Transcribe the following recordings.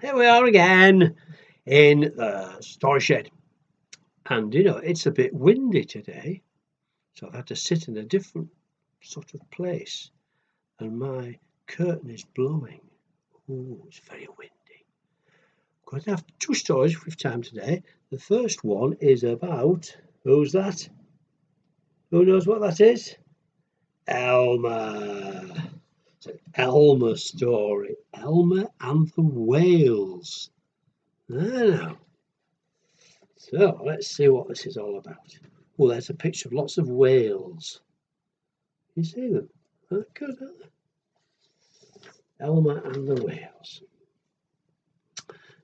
Here we are again in the story shed. And it's a bit windy today, so I've had to sit in a different sort of place. And my curtain is blowing. Oh, it's very windy. I'm going to have two stories with time today. The first one is about, who's that? Who knows what that is? Elmer. It's an Elmer story. Elmer and the whales. Now, so let's see what this is all about. Well, there's a picture of lots of whales. You see them? They're good, aren't they? Elmer and the whales.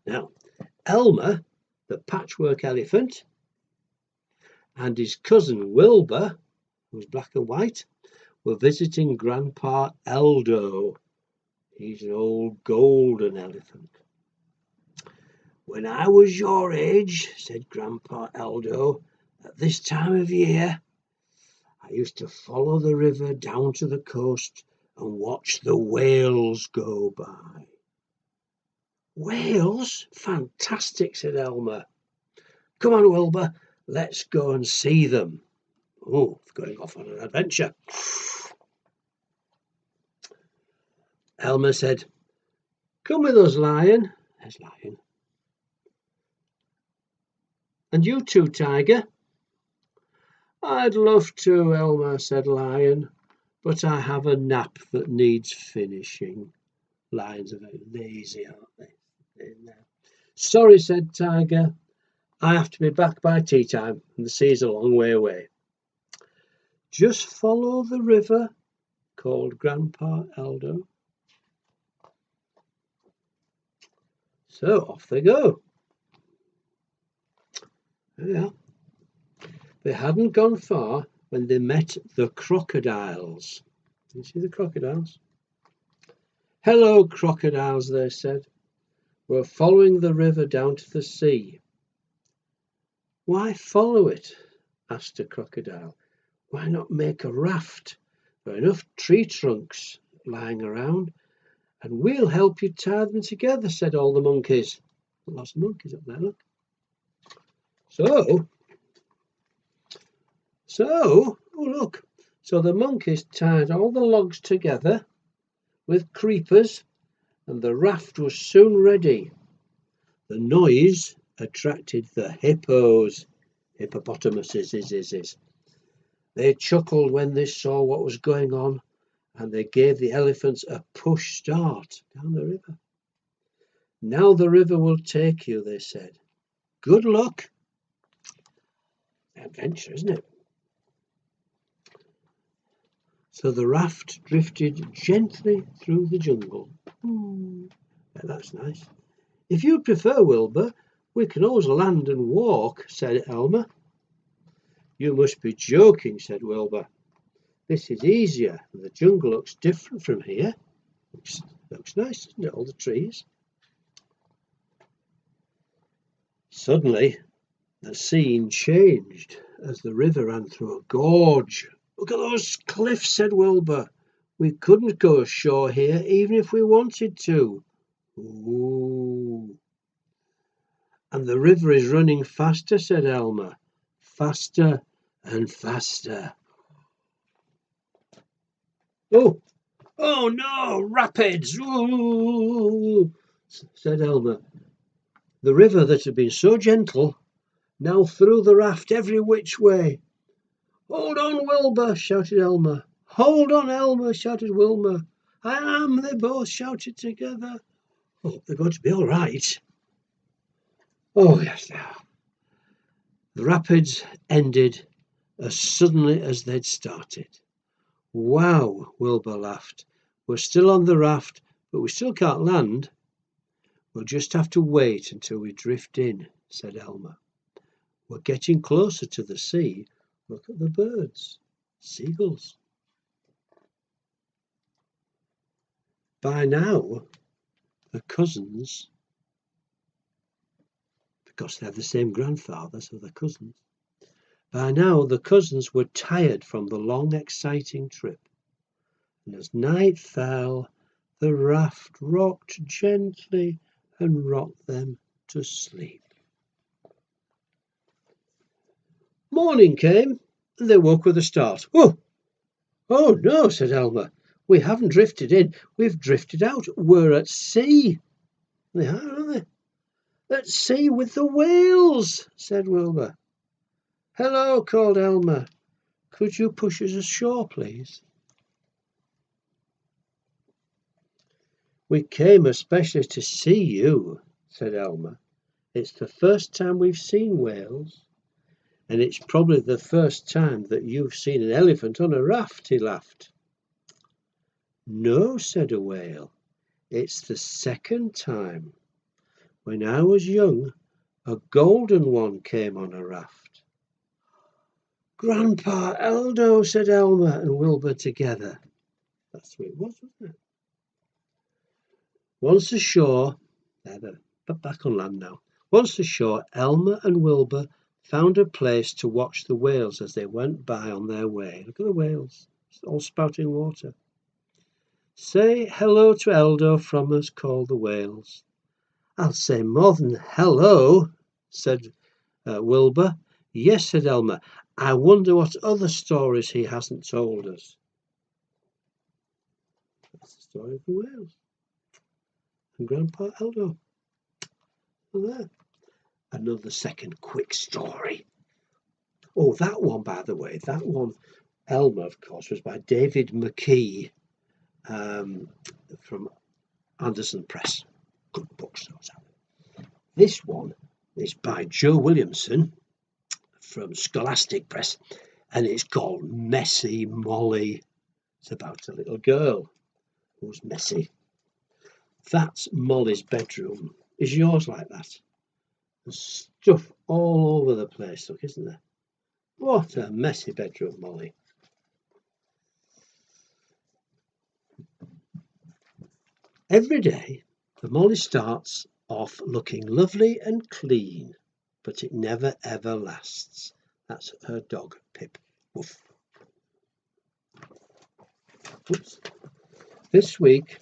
Now, Elmer, the patchwork elephant, and his cousin Wilbur, who's black and white, were visiting Grandpa Eldo. He's an old golden elephant. When I was your age, said Grandpa Eldo, at this time of year, I used to follow the river down to the coast and watch the whales go by. Whales? Fantastic, said Elmer. Come on, Wilbur, let's go and see them. Oh, going off on an adventure. Elmer said, come with us, Lion. There's Lion. And you too, Tiger. I'd love to, Elmer, said Lion, but I have a nap that needs finishing. Lions are very lazy, aren't they? Sorry, said Tiger. I have to be back by tea time, and the sea's a long way away. Just follow the river, called Grandpa Eldo. So off they go. Yeah. They hadn't gone far when they met the crocodiles. You see the crocodiles? Hello, crocodiles, they said. We're following the river down to the sea. Why follow it? Asked a crocodile. Why not make a raft? There are enough tree trunks lying around, and we'll help you tie them together, said all the monkeys. Lots of monkeys up there, look. So, look. So the monkeys tied all the logs together with creepers, and the raft was soon ready. The noise attracted the hippopotamuses. They chuckled when they saw what was going on, and they gave the elephants a push start down the river. Now the river will take you, they said. Good luck. Adventure, isn't it? So the raft drifted gently through the jungle. Yeah, that's nice. If you prefer, Wilbur, we can always land and walk, said Elmer. You must be joking, said Wilbur. This is easier. The jungle looks different from here. Looks nice, doesn't it? All the trees. Suddenly, the scene changed as the river ran through a gorge. Look at those cliffs, said Wilbur. We couldn't go ashore here even if we wanted to. Ooh. And the river is running faster, said Elmer. Faster and faster. Oh no, rapids! Ooh, said Elmer. The river that had been so gentle now threw the raft every which way. Hold on, Wilbur, shouted Elmer. Hold on, Elmer, shouted Wilbur. I am, they both shouted together. Oh, they're going to be all right. Oh, yes, they are. The rapids ended as suddenly as they'd started. Wow, Wilbur laughed. We're still on the raft, but we still can't land. We'll just have to wait until we drift in, said Elmer. We're getting closer to the sea. Look at the birds, seagulls. By now, the cousins, because they have the same grandfather, so they're cousins. By now, the cousins were tired from the long, exciting trip. And as night fell, the raft rocked gently and rocked them to sleep. Morning came, and they woke with a start. "Oh, oh no," said Elmer. "We haven't drifted in, we've drifted out. We're at sea." "They are, aren't they?" "At sea with the whales," said Wilbur. "Hello," called Elmer. "Could you push us ashore, please?" "We came especially to see you," said Elmer. "It's the first time we've seen whales, and it's probably the first time that you've seen an elephant on a raft," he laughed. "No," said a whale. "It's the second time. When I was young, a golden one came on a raft." "Grandpa Eldo," said Elmer and Wilbur together. That's what it was, wasn't it? Once ashore, they're back on land now. Once ashore, Elmer and Wilbur found a place to watch the whales as they went by on their way. Look at the whales, all spouting water. "Say hello to Eldo from us," called the whales. "I'll say more than hello," said Wilbur. "Yes," said Elmer. "I wonder what other stories he hasn't told us." That's the story of the whales and Grandpa Eldo. And there. Another second quick story. Oh, that one, by the way, that one, Elmer, of course, was by David McKee from Andersenpress. Good books, those are. This one is by Joe Williamson from Scholastic Press, and it's called Messy Molly. It's about a little girl who's messy. That's Molly's bedroom. Is yours like that? There's stuff all over the place, look, isn't there? What a messy bedroom, Molly. Every day, the Molly starts off looking lovely and clean, but it never ever lasts. That's her dog, Pip. Woof. Oops. This week,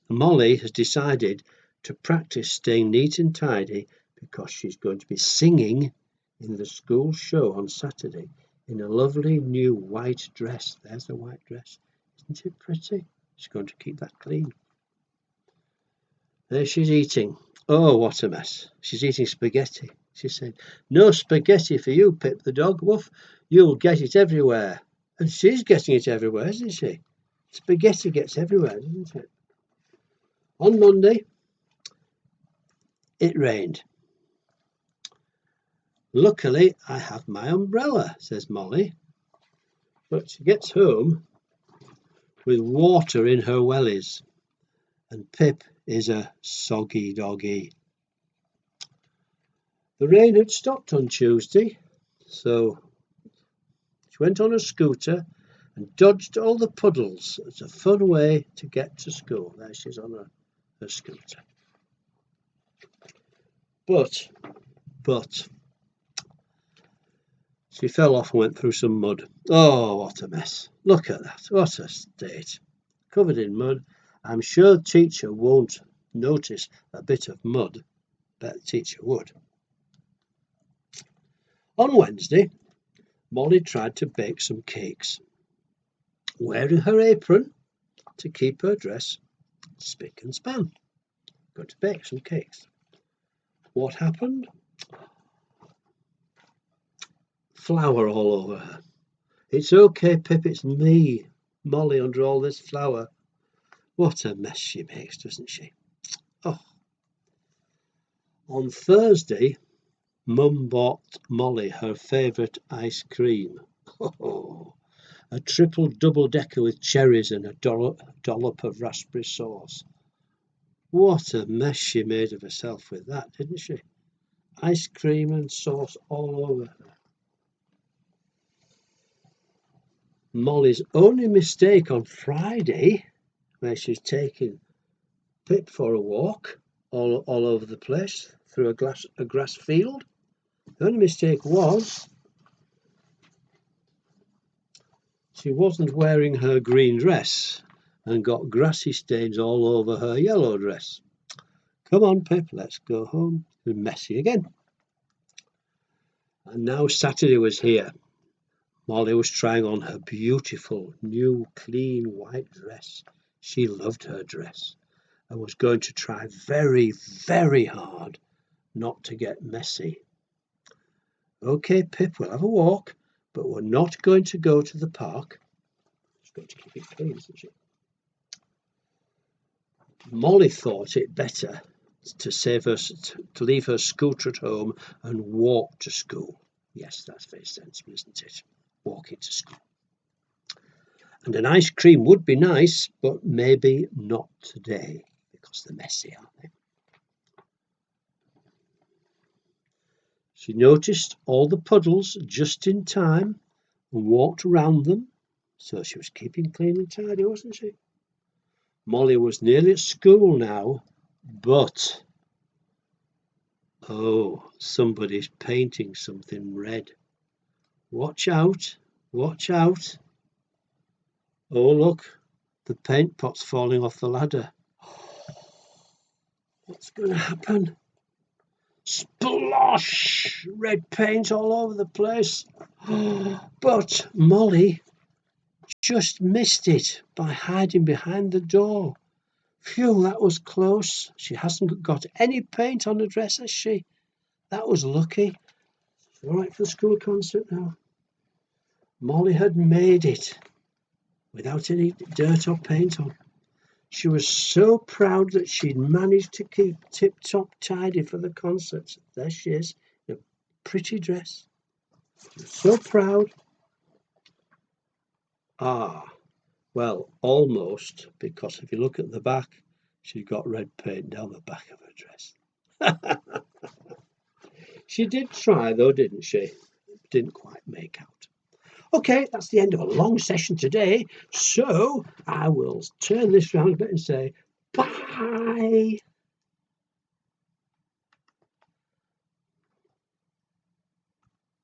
Molly has decided to practice staying neat and tidy because she's going to be singing in the school show on Saturday in a lovely new white dress. There's a white dress. Isn't it pretty? She's going to keep that clean. There she's eating. Oh, what a mess. She's eating spaghetti. She said, "No spaghetti for you, Pip the dog. Woof, you'll get it everywhere." And she's getting it everywhere, isn't she? Spaghetti gets everywhere, doesn't it? On Monday, it rained. "Luckily, I have my umbrella," says Molly. But she gets home with water in her wellies, and Pip is a soggy doggy. The rain had stopped on Tuesday, so she went on a scooter and dodged all the puddles. It's a fun way to get to school. There she's on her scooter. But she fell off and went through some mud. Oh, what a mess. Look at that. What a state. Covered in mud. I'm sure teacher won't notice a bit of mud. Bet the teacher would. On Wednesday, Molly tried to bake some cakes, wearing her apron to keep her dress spick and span. Going to bake some cakes. What happened? Flour all over her. "It's okay, Pip, it's me, Molly, under all this flour." What a mess she makes, doesn't she? Oh. On Thursday, Mum bought Molly her favourite ice cream. Oh, a triple double-decker with cherries and a dollop of raspberry sauce. What a mess she made of herself with that, didn't she? Ice cream and sauce all over her. Molly's only mistake on Friday, where she's taking Pip for a walk all over the place through a grass field, the only mistake was she wasn't wearing her green dress and got grassy stains all over her yellow dress. Come on, Pip, let's go home. It was messy again. And now Saturday was here. Molly was trying on her beautiful, new, clean white dress. She loved her dress and was going to try very, very hard not to get messy. Okay, Pip, we'll have a walk, but we're not going to go to the park. She's going to keep it clean, isn't she? Molly thought it better to leave her scooter at home and walk to school. Yes, that's very sensible, isn't it? Walking to school. And an ice cream would be nice, but maybe not today because they're messy, aren't they? She noticed all the puddles just in time and walked round them, so she was keeping clean and tidy, wasn't she? Molly was nearly at school now, but oh, somebody's painting something red. Watch out, watch out. Oh, look, the paint pot's falling off the ladder. What's going to happen? Splosh! Red paint all over the place. But Molly just missed it by hiding behind the door. Phew, that was close. She hasn't got any paint on her dress, has she? That was lucky. All right for the school concert now. Molly had made it without any dirt or paint on. She was so proud that she'd managed to keep tip-top tidy for the concert. There she is, in a pretty dress. She was so proud. Ah, well, almost, because if you look at the back, she's got red paint down the back of her dress. She did try, though, didn't she? Didn't quite make out. Okay, that's the end of a long session today, so I will turn this round a bit and say bye.